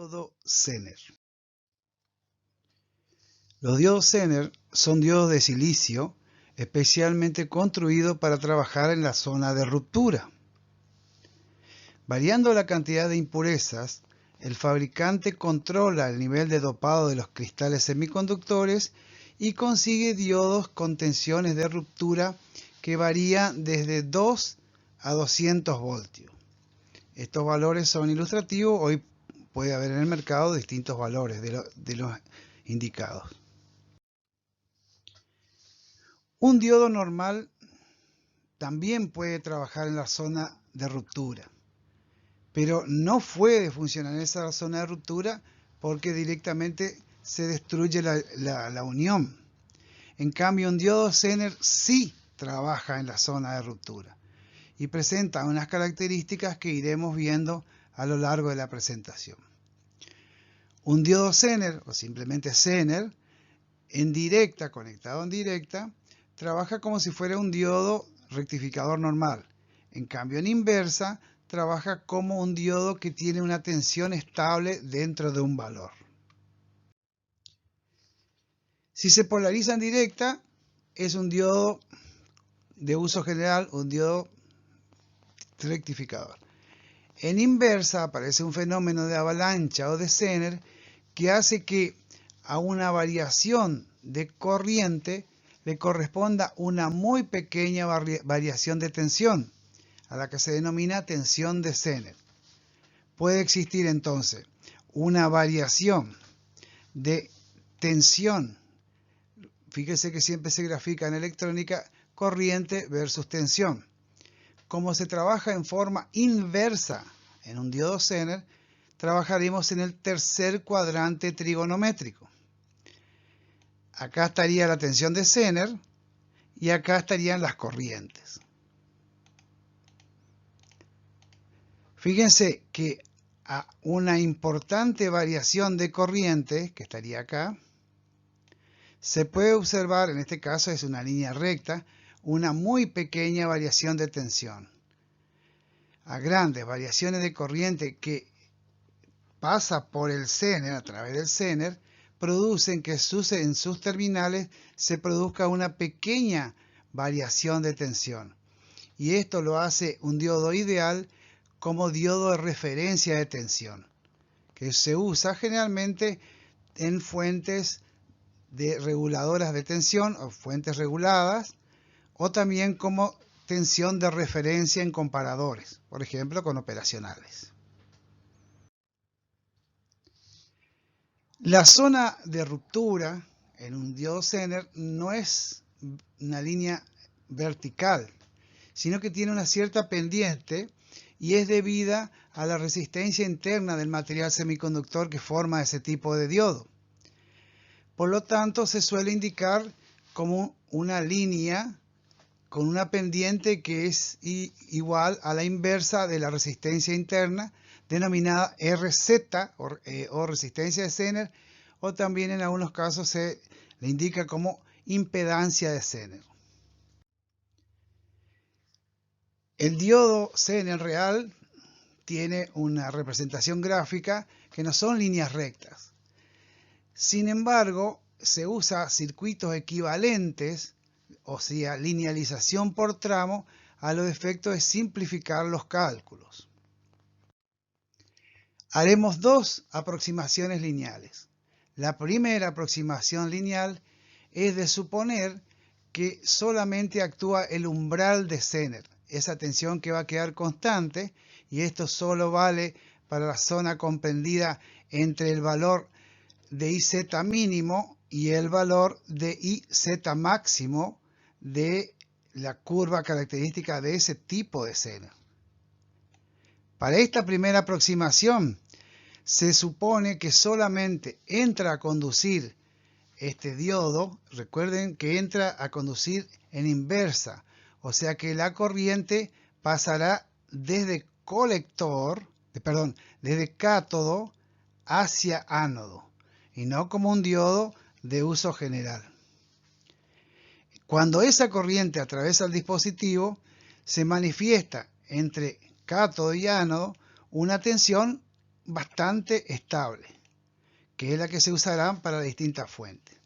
Diodo Zener. Los diodos Zener son diodos de silicio especialmente construidos para trabajar en la zona de ruptura. Variando la cantidad de impurezas, el fabricante controla el nivel de dopado de los cristales semiconductores y consigue diodos con tensiones de ruptura que varían desde 2 a 200 voltios. Estos valores son ilustrativos, hoy puede haber en el mercado distintos valores de los indicados. Un diodo normal también puede trabajar en la zona de ruptura, pero no puede funcionar en esa zona de ruptura porque directamente se destruye la unión. En cambio, un diodo Zener sí trabaja en la zona de ruptura y presenta unas características que iremos viendo a lo largo de la presentación. Un diodo Zener, o simplemente Zener, conectado en directa, trabaja como si fuera un diodo rectificador normal. En cambio, en inversa, trabaja como un diodo que tiene una tensión estable dentro de un valor. Si se polariza en directa, es un diodo de uso general, un diodo rectificador. En inversa aparece un fenómeno de avalancha o de Zener que hace que a una variación de corriente le corresponda una muy pequeña variación de tensión, a la que se denomina tensión de Zener. Puede existir entonces una variación de tensión. Fíjese que siempre se grafica en electrónica corriente versus tensión. Como se trabaja en forma inversa en un diodo Zener, trabajaremos en el tercer cuadrante trigonométrico. Acá estaría la tensión de Zener y acá estarían las corrientes. Fíjense que a una importante variación de corriente, que estaría acá, se puede observar, en este caso es una línea recta, una muy pequeña variación de tensión. A grandes variaciones de corriente que pasa por el Zener, a través del Zener, producen que en sus terminales se produzca una pequeña variación de tensión. Y esto lo hace un diodo ideal como diodo de referencia de tensión, que se usa generalmente en fuentes de reguladoras de tensión o fuentes reguladas, o también como tensión de referencia en comparadores, por ejemplo con operacionales. La zona de ruptura en un diodo Zener no es una línea vertical, sino que tiene una cierta pendiente y es debida a la resistencia interna del material semiconductor que forma ese tipo de diodo. Por lo tanto, se suele indicar como una línea con una pendiente que es igual a la inversa de la resistencia interna, denominada RZ o resistencia de Zener, o también en algunos casos se le indica como impedancia de Zener. El diodo Zener real tiene una representación gráfica que no son líneas rectas. Sin embargo, se usa circuitos equivalentes, o sea, linealización por tramo, a los efectos de simplificar los cálculos. Haremos dos aproximaciones lineales. La primera aproximación lineal es de suponer que solamente actúa el umbral de Zener, esa tensión que va a quedar constante, y esto solo vale para la zona comprendida entre el valor de IZ mínimo y el valor de IZ máximo de la curva característica de ese tipo de Zener. Para esta primera aproximación se supone que solamente entra a conducir este diodo, recuerden que entra a conducir en inversa, o sea que la corriente pasará desde desde cátodo hacia ánodo, y no como un diodo de uso general. Cuando esa corriente atraviesa el dispositivo, se manifiesta entre cátodo y ánodo una tensión bastante estable, que es la que se usará para distintas fuentes.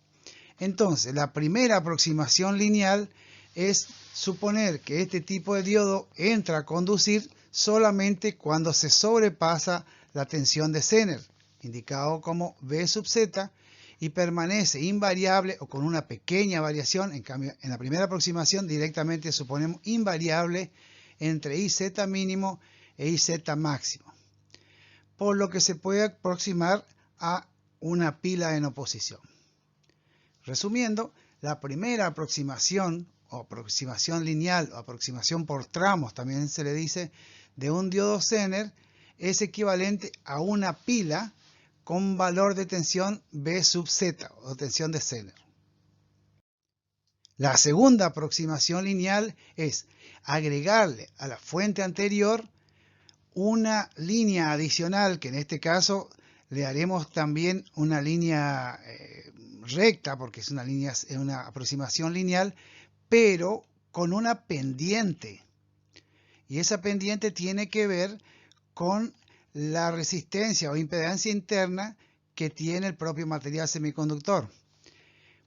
Entonces, la primera aproximación lineal es suponer que este tipo de diodo entra a conducir solamente cuando se sobrepasa la tensión de Zener, indicado como V sub Z, y permanece invariable o con una pequeña variación. En cambio, en la primera aproximación directamente suponemos invariable entre IZ mínimo e IZ máximo, por lo que se puede aproximar a una pila en oposición. Resumiendo, la primera aproximación o aproximación lineal o aproximación por tramos, también se le dice, de un diodo Zener es equivalente a una pila con valor de tensión V sub Z o tensión de Zener. La segunda aproximación lineal es agregarle a la fuente anterior una línea adicional, que en este caso le haremos también una línea recta, porque es una aproximación lineal, pero con una pendiente. Y esa pendiente tiene que ver con la resistencia o impedancia interna que tiene el propio material semiconductor.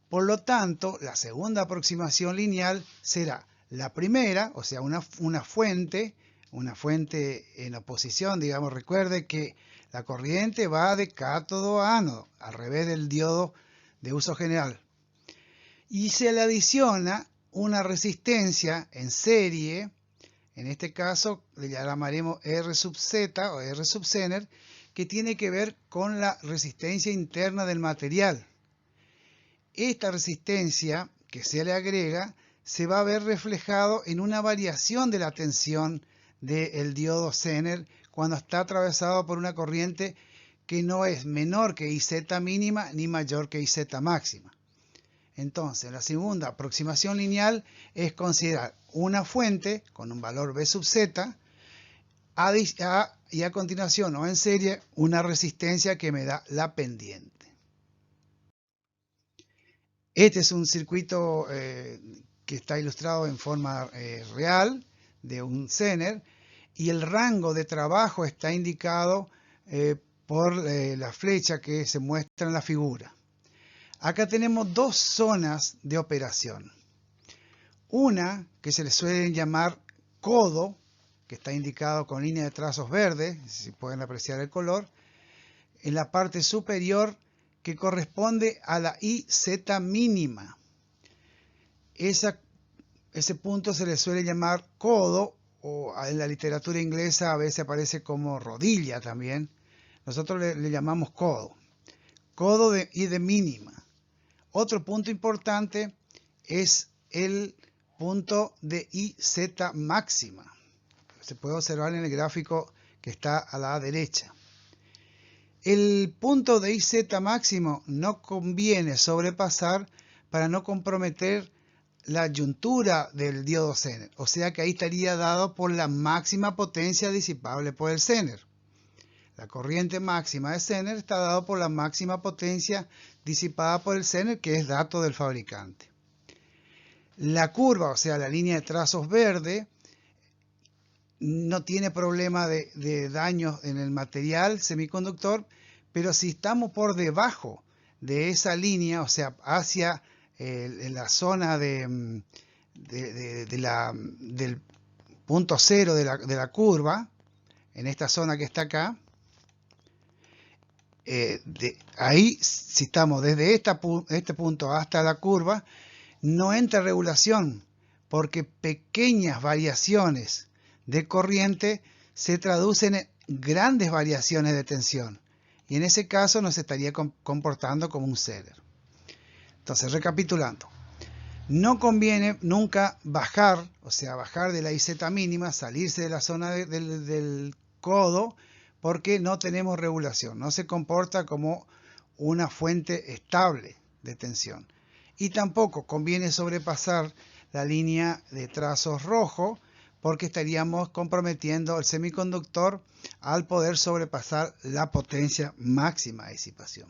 Por lo tanto, la segunda aproximación lineal será la primera, o sea, una fuente en oposición, digamos. Recuerde que la corriente va de cátodo a ánodo, al revés del diodo de uso general. Y se le adiciona una resistencia en serie, en este caso le llamaremos R sub Z o R sub Zener, que tiene que ver con la resistencia interna del material. Esta resistencia que se le agrega se va a ver reflejado en una variación de la tensión del diodo Zener cuando está atravesado por una corriente que no es menor que IZ mínima ni mayor que IZ máxima. Entonces, la segunda aproximación lineal es considerar una fuente con un valor V sub Z y a continuación o en serie una resistencia que me da la pendiente. Este es un circuito que está ilustrado en forma real de un Zener, y el rango de trabajo está indicado por la flecha que se muestra en la figura. Acá tenemos dos zonas de operación. Una que se le suele llamar codo, que está indicado con línea de trazos verdes, si pueden apreciar el color, en la parte superior, que corresponde a la IZ mínima. Ese punto se le suele llamar codo, o en la literatura inglesa a veces aparece como rodilla también. Nosotros le llamamos codo. Codo y de mínima. Otro punto importante es el punto de IZ máxima. Se puede observar en el gráfico que está a la derecha. El punto de IZ máximo no conviene sobrepasar para no comprometer la yuntura del diodo Zener. O sea que ahí estaría dado por la máxima potencia disipable por el Zener. La corriente máxima de Zener está dado por la máxima potencia disipada por el Zener, que es dato del fabricante. La curva, o sea, la línea de trazos verde, no tiene problema de daños en el material semiconductor, pero si estamos por debajo de esa línea, o sea, hacia la zona del punto cero de la curva, en esta zona que está acá, ahí, si estamos desde este punto hasta la curva, no entra regulación, porque pequeñas variaciones de corriente se traducen en grandes variaciones de tensión, y en ese caso nos estaría comportando como un Zener. Entonces, recapitulando, no conviene nunca bajar, o sea, bajar de la IZ mínima, salirse de la zona del codo, porque no tenemos regulación, no se comporta como una fuente estable de tensión. Y tampoco conviene sobrepasar la línea de trazos rojo, porque estaríamos comprometiendo el semiconductor al poder sobrepasar la potencia máxima de disipación.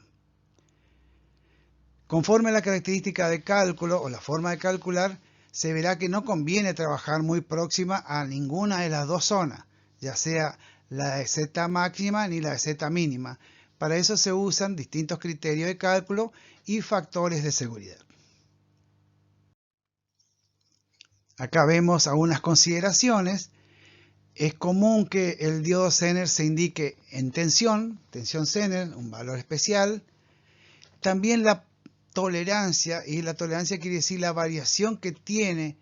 Conforme a la característica de cálculo o la forma de calcular, se verá que no conviene trabajar muy próxima a ninguna de las dos zonas, ya sea la de Z máxima ni la de Z mínima. Para eso se usan distintos criterios de cálculo y factores de seguridad. Acá vemos algunas consideraciones. Es común que el diodo Zener se indique en tensión Zener, un valor especial. También la tolerancia, y la tolerancia quiere decir la variación que tiene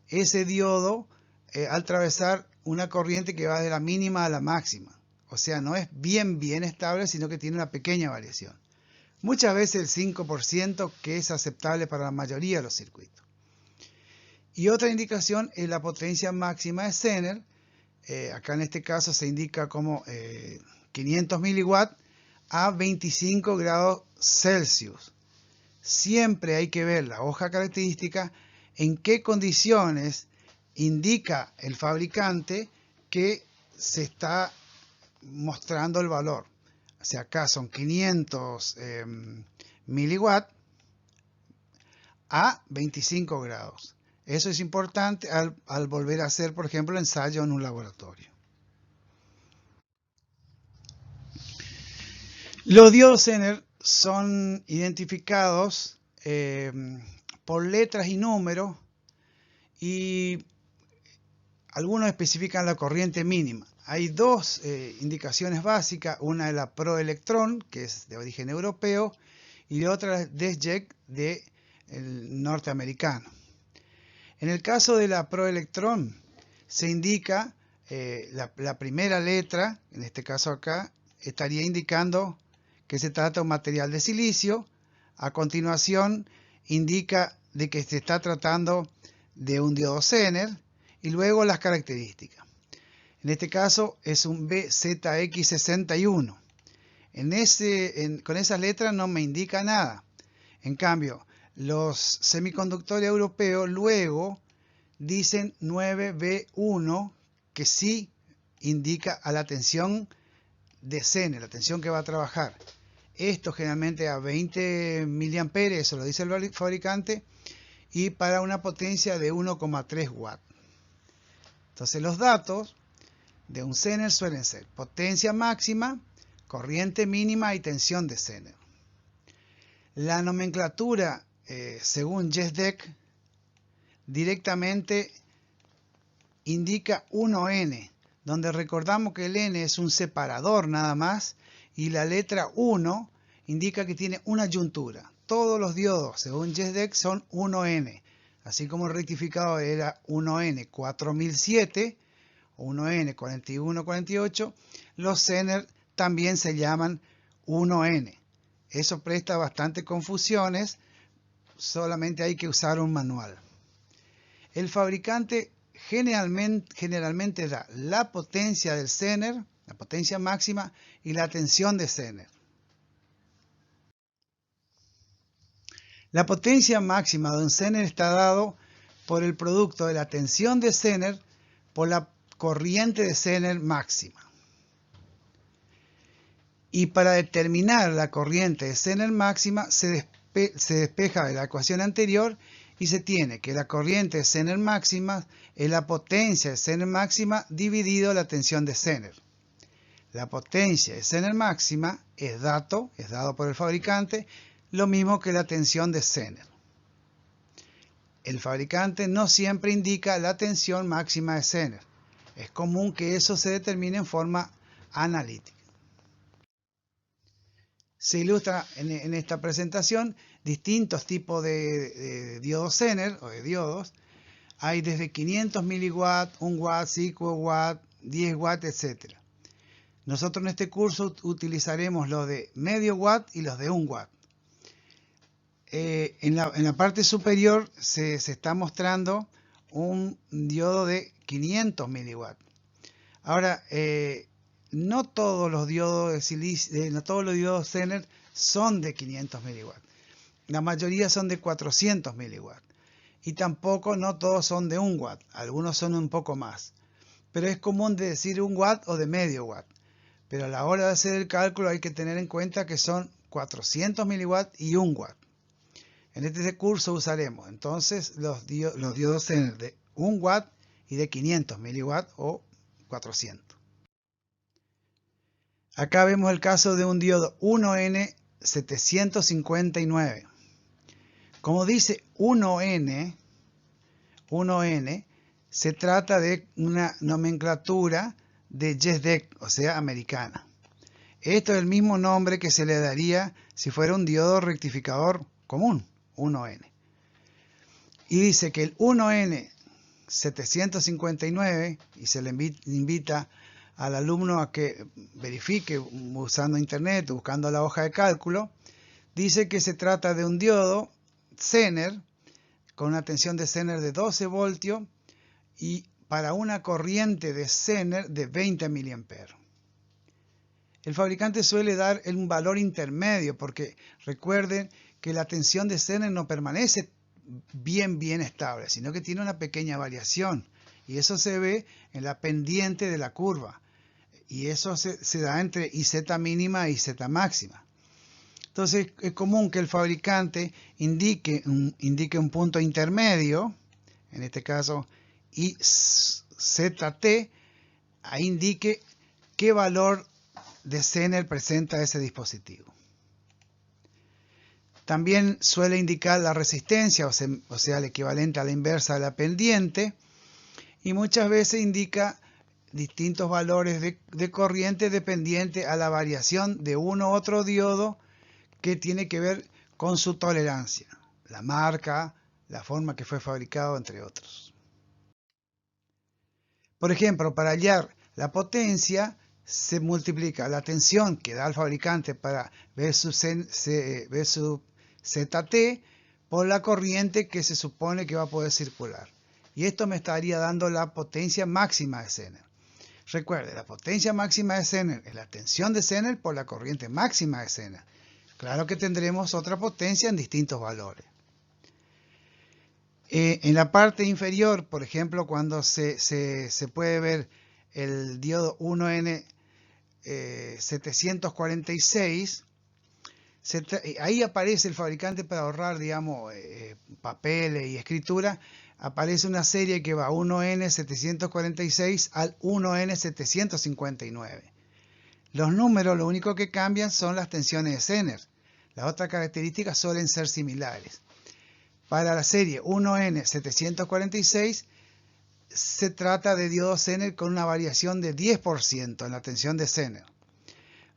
ese diodo al atravesar una corriente que va de la mínima a la máxima. O sea, no es bien estable, sino que tiene una pequeña variación. Muchas veces el 5%, que es aceptable para la mayoría de los circuitos. Y otra indicación es la potencia máxima de Zener. Acá en este caso se indica como 500 miliwatts a 25 grados Celsius. Siempre hay que ver la hoja característica en qué condiciones indica el fabricante que se está mostrando el valor. O sea, acá son 500 miliwatts a 25 grados. Eso es importante al volver a hacer, por ejemplo, ensayo en un laboratorio. Los diodos Zener son identificados por letras y números, y algunos especifican la corriente mínima. Hay dos indicaciones básicas, una es la Proelectron, que es de origen europeo, y la otra es DESJEC, del norteamericano. En el caso de la Proelectron, se indica la primera letra, en este caso acá, estaría indicando que se trata de un material de silicio. A continuación, indica de que se está tratando de un diodo Zener, y luego las características. En este caso es un BZX61. Con esas letras no me indica nada. En cambio, los semiconductores europeos luego dicen 9B1, que sí indica a la tensión de Zener, la tensión que va a trabajar. Esto generalmente a 20 mA, eso lo dice el fabricante, y para una potencia de 1,3 watts. Entonces los datos de un Zener suelen ser potencia máxima, corriente mínima y tensión de Zener. La nomenclatura según JESDEC directamente indica 1N, donde recordamos que el N es un separador nada más, y la letra 1 indica que tiene una yuntura. Todos los diodos según JESDEC son 1N, así como el rectificado era 1N 4007 o 1N 4148, los Zener también se llaman 1N. Eso presta bastante confusiones, solamente hay que usar un manual. El fabricante generalmente da la potencia del Zener, la potencia máxima, y la tensión de Zener. La potencia máxima de un Zener está dado por el producto de la tensión de Zener por la corriente de Zener máxima. Y para determinar la corriente de Zener máxima se despeja de la ecuación anterior y se tiene que la corriente de Zener máxima es la potencia de Zener máxima dividido la tensión de Zener. La potencia de Zener máxima es dado por el fabricante, lo mismo que la tensión de Zener. El fabricante no siempre indica la tensión máxima de Zener. Es común que eso se determine en forma analítica. Se ilustra en esta presentación distintos tipos de diodos Zener o de diodos. Hay desde 500 miliwatts, 1 watt, 5 watt, 10 watts, etc. Nosotros en este curso utilizaremos los de medio watt y los de 1 watt. En la parte superior se está mostrando un diodo de 500 miliwatts. Ahora, no todos los diodos de silicio, no todos los diodos Zener son de 500 miliwatts. La mayoría son de 400 miliwatts. Y tampoco no todos son de 1 watt. Algunos son un poco más. Pero es común de decir 1 watt o de medio watt. Pero a la hora de hacer el cálculo hay que tener en cuenta que son 400 miliwatts y 1 watt. En este curso usaremos entonces los diodos Zener de 1 watt y de 500 miliwatts o 400. Acá vemos el caso de un diodo 1N759. Como dice 1N, se trata de una nomenclatura de JESDEC, o sea, americana. Esto es el mismo nombre que se le daría si fuera un diodo rectificador común, 1N. Y dice que el 1N759, y se le invita al alumno a que verifique usando internet, buscando la hoja de cálculo, dice que se trata de un diodo Zener con una tensión de Zener de 12 voltios y para una corriente de Zener de 20 mA. El fabricante suele dar un valor intermedio porque recuerden que la tensión de Zener no permanece bien estable, sino que tiene una pequeña variación y eso se ve en la pendiente de la curva y eso se da entre IZ mínima y Z máxima. Entonces es común que el fabricante indique un punto intermedio, en este caso IZT, ahí indique qué valor de Zener presenta ese dispositivo. También suele indicar la resistencia, o sea, el equivalente a la inversa de la pendiente, y muchas veces indica distintos valores de corriente dependiente a la variación de uno u otro diodo que tiene que ver con su tolerancia, la marca, la forma que fue fabricado, entre otros. Por ejemplo, para hallar la potencia, se multiplica la tensión que da el fabricante para ver su ZT por la corriente que se supone que va a poder circular. Y esto me estaría dando la potencia máxima de Zener. Recuerde, la potencia máxima de Zener es la tensión de Zener por la corriente máxima de Zener. Claro que tendremos otra potencia en distintos valores. En la parte inferior, por ejemplo, cuando se puede ver el diodo 1N746, ahí aparece el fabricante para ahorrar, digamos, papeles y escritura. Aparece una serie que va 1N746 al 1N759. Los números lo único que cambian son las tensiones de Zener. Las otras características suelen ser similares. Para la serie 1N746 se trata de diodo Zener con una variación de 10% en la tensión de Zener.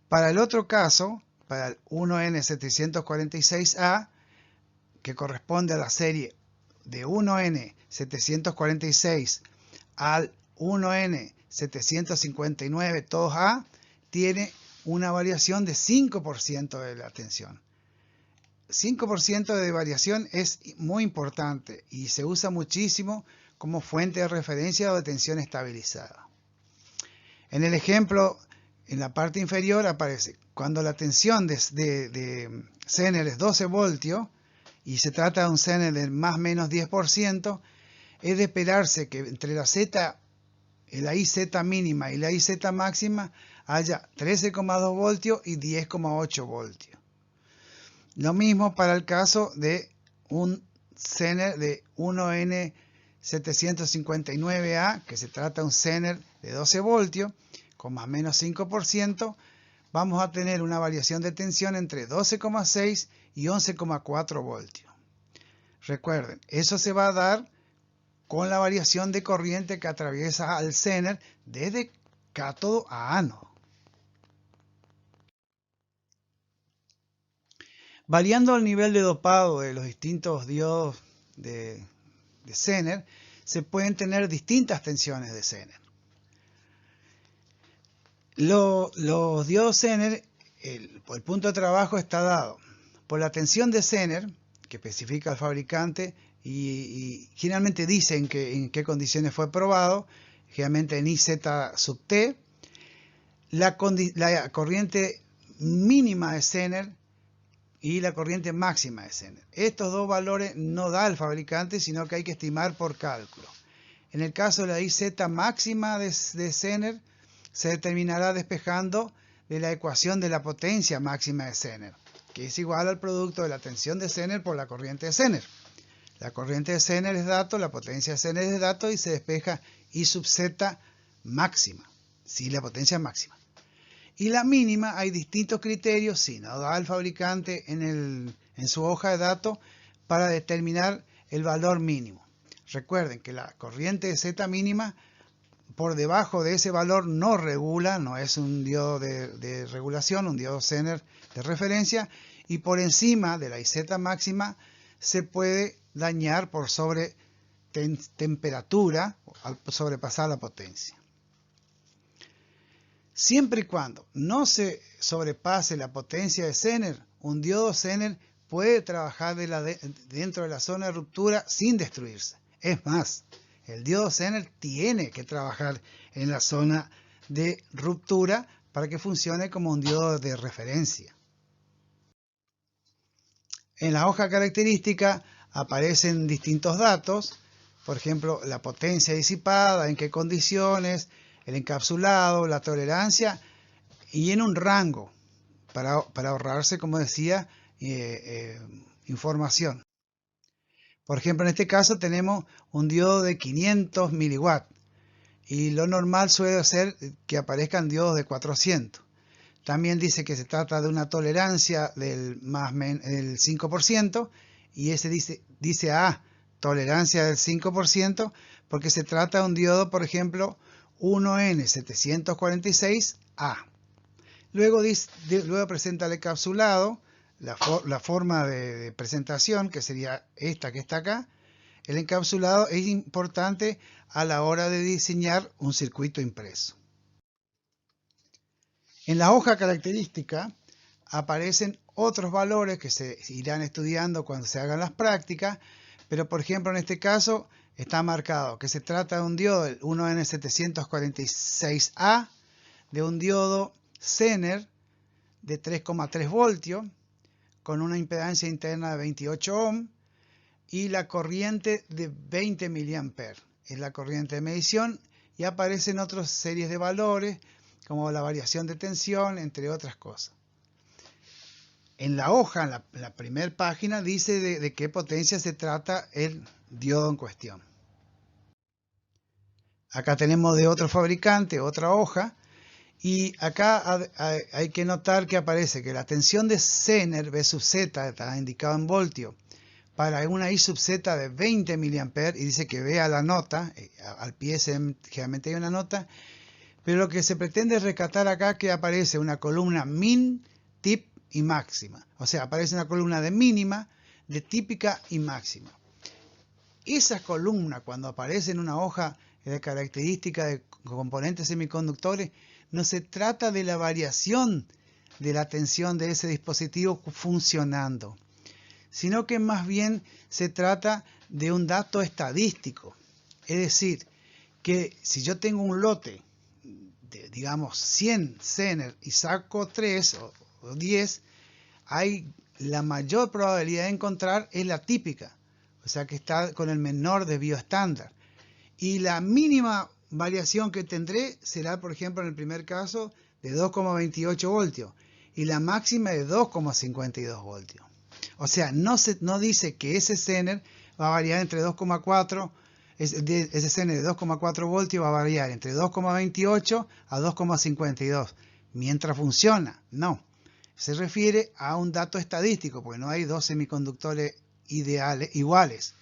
Para el otro caso, para el 1N746A, que corresponde a la serie de 1N746 al 1N759 todos A, tiene una variación de 5% de la tensión. 5% de variación es muy importante y se usa muchísimo como fuente de referencia o de tensión estabilizada. En el ejemplo, en la parte inferior aparece cuando la tensión de Zener es 12 voltios y se trata de un Zener de más o menos 10%, es de esperarse que entre la IZ mínima y la IZ máxima haya 13,2 voltios y 10,8 voltios. Lo mismo para el caso de un Zener de 1N759A, que se trata de un Zener de 12 voltios, con más o menos 5%, vamos a tener una variación de tensión entre 12,6 y 11,4 voltios. Recuerden, eso se va a dar con la variación de corriente que atraviesa al Zener desde cátodo a ánodo. Variando el nivel de dopado de los distintos diodos de Zener, se pueden tener distintas tensiones de Zener. Los diodos Zener, el punto de trabajo está dado por la tensión de Zener, que especifica el fabricante, y generalmente dicen en qué condiciones fue probado, generalmente en IZ sub T, la corriente mínima de Zener y la corriente máxima de Zener. Estos dos valores no da el fabricante, sino que hay que estimar por cálculo. En el caso de la IZ máxima de Zener, se determinará despejando de la ecuación de la potencia máxima de Zener, que es igual al producto de la tensión de Zener por la corriente de Zener. La corriente de Zener es dato, la potencia de Zener es dato y se despeja I sub Z máxima, sí, la potencia máxima. Y la mínima, hay distintos criterios, si nos da el fabricante en su hoja de datos para determinar el valor mínimo. Recuerden que la corriente de Z mínima, por debajo de ese valor no regula, no es un diodo de regulación, un diodo Zener de referencia, y por encima de la IZ máxima se puede dañar por sobre temperatura al sobrepasar la potencia. Siempre y cuando no se sobrepase la potencia de Zener, un diodo Zener puede trabajar dentro de la zona de ruptura sin destruirse. Es más, el diodo Zener tiene que trabajar en la zona de ruptura para que funcione como un diodo de referencia. En la hoja característica aparecen distintos datos, por ejemplo, la potencia disipada, en qué condiciones, el encapsulado, la tolerancia y en un rango para ahorrarse, como decía, información. Por ejemplo, en este caso tenemos un diodo de 500 miliwatts y lo normal suele ser que aparezcan diodos de 400. También dice que se trata de una tolerancia del el 5% y ese dice tolerancia del 5% porque se trata de un diodo, por ejemplo, 1N746A. Luego presenta el encapsulado, la forma de presentación, que sería esta que está acá. El encapsulado es importante a la hora de diseñar un circuito impreso. En la hoja característica aparecen otros valores que se irán estudiando cuando se hagan las prácticas, pero por ejemplo en este caso está marcado que se trata de un diodo, el 1N746A, de un diodo Zener de 3,3 voltios, con una impedancia interna de 28 ohm y la corriente de 20 mA. Es la corriente de medición y aparecen otras series de valores, como la variación de tensión, entre otras cosas. En la hoja, en la primera página, dice de qué potencia se trata el diodo en cuestión. Acá tenemos de otro fabricante, otra hoja, y acá hay que notar que aparece que la tensión de Zener V sub Z, está indicado en voltio, para una I sub Z de 20 mA, y dice que vea la nota, al pie generalmente hay una nota, pero lo que se pretende rescatar acá es que aparece una columna min, tip y máxima. O sea, aparece una columna de mínima, de típica y máxima. Esa columna, cuando aparece en una hoja de características de componentes semiconductores, no se trata de la variación de la tensión de ese dispositivo funcionando, sino que más bien se trata de un dato estadístico. Es decir, que si yo tengo un lote de, digamos, 100 Zener y saco 3 o 10, hay la mayor probabilidad de encontrar es la típica, o sea que está con el menor desvío estándar. Y la mínima variación que tendré será, por ejemplo, en el primer caso, de 2,28 voltios y la máxima de 2,52 voltios. O sea, no dice que ese Zener va a variar entre 2,4, ese Zener de 2,4 voltios va a variar entre 2,28 a 2,52 mientras funciona. No, se refiere a un dato estadístico, porque no hay dos semiconductores iguales.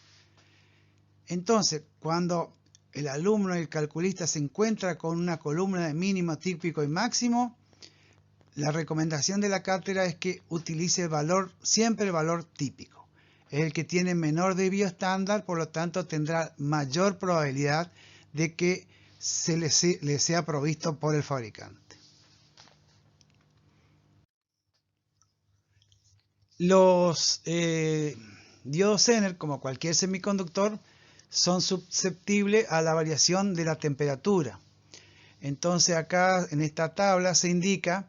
Entonces, cuando el alumno y el calculista se encuentra con una columna de mínimo, típico y máximo, la recomendación de la cátedra es que utilice siempre el valor típico. Es el que tiene menor desvío estándar, por lo tanto tendrá mayor probabilidad de que le sea provisto por el fabricante. Los diodos Zener, como cualquier semiconductor, son susceptibles a la variación de la temperatura. Entonces acá en esta tabla se indica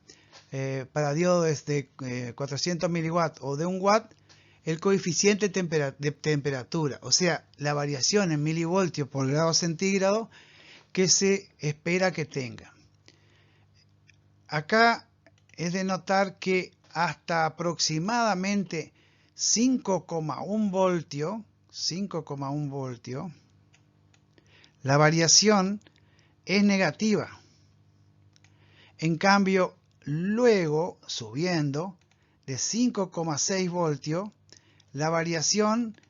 para diodos de 400 miliwatts o de 1 watt el coeficiente de temperatura, o sea, la variación en milivoltios por grado centígrado que se espera que tenga. Acá es de notar que hasta aproximadamente 5,1 voltios, la variación es negativa. En cambio, Luego, subiendo de 5,6 voltios, la variación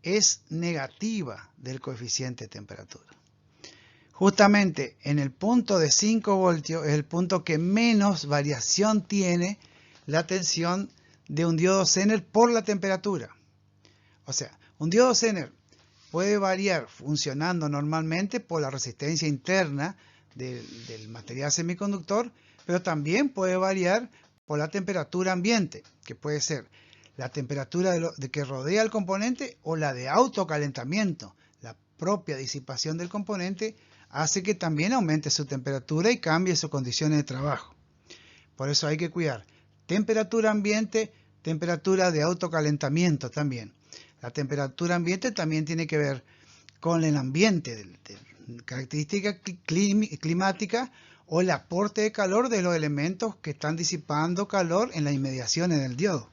es negativa del coeficiente de temperatura. Justamente en el punto de 5 voltios es el punto que menos variación tiene la tensión de un diodo Zener por la temperatura. O sea, un diodo Zener puede variar funcionando normalmente por la resistencia interna del material semiconductor, pero también puede variar por la temperatura ambiente, que puede ser la temperatura de que rodea el componente o la de autocalentamiento. La propia disipación del componente hace que también aumente su temperatura y cambie sus condiciones de trabajo. Por eso hay que cuidar temperatura ambiente, temperatura de autocalentamiento también. La temperatura ambiente también tiene que ver con el ambiente, características climáticas o el aporte de calor de los elementos que están disipando calor en las inmediaciones del diodo.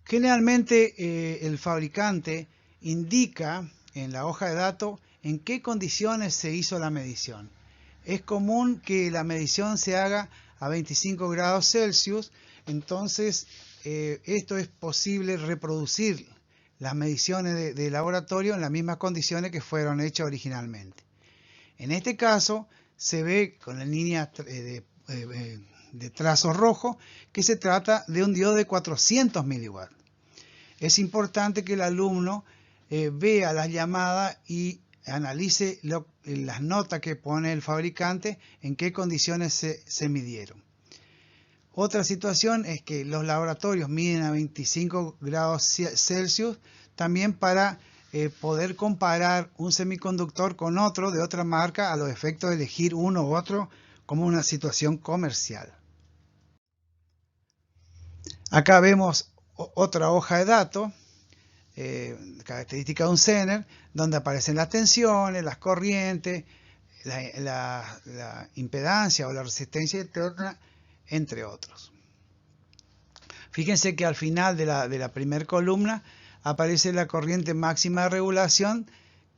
Generalmente el fabricante indica en la hoja de datos en qué condiciones se hizo la medición. Es común que la medición se haga a 25 grados Celsius, entonces esto es posible reproducir las mediciones de laboratorio en las mismas condiciones que fueron hechas originalmente. En este caso se ve con la línea de trazo rojo que se trata de un diodo de 400 miliwatts. Es importante que el alumno vea las llamadas y analice las notas que pone el fabricante, en qué condiciones se midieron. Otra situación es que los laboratorios miden a 25 grados Celsius también para poder comparar un semiconductor con otro de otra marca a los efectos de elegir uno u otro como una situación comercial. Acá vemos otra hoja de datos, característica de un Zener, donde aparecen las tensiones, las corrientes, la impedancia o la resistencia interna, entre otros. Fíjense que al final de la primera columna aparece la corriente máxima de regulación,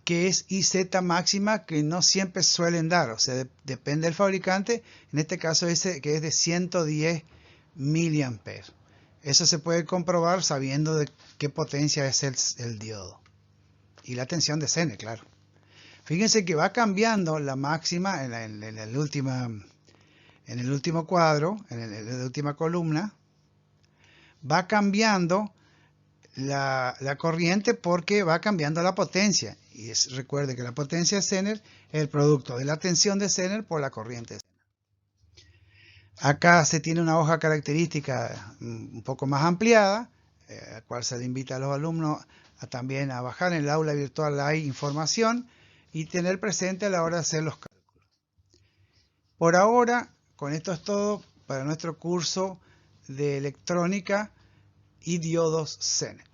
que es IZ máxima, que no siempre suelen dar, o sea, depende del fabricante, en este caso que es de 110 miliamperes. Eso se puede comprobar sabiendo de qué potencia es el diodo. Y la tensión de Zener, claro. Fíjense que va cambiando la máxima en el último cuadro, en la última columna. Va cambiando la corriente porque va cambiando la potencia. Y recuerde que la potencia de Zener es el producto de la tensión de Zener por la corriente de Zener. Acá se tiene una hoja característica un poco más ampliada, a cual se le invita a los alumnos también a bajar. En el aula virtual hay información y tener presente a la hora de hacer los cálculos. Por ahora, con esto es todo para nuestro curso de electrónica y diodos Zener.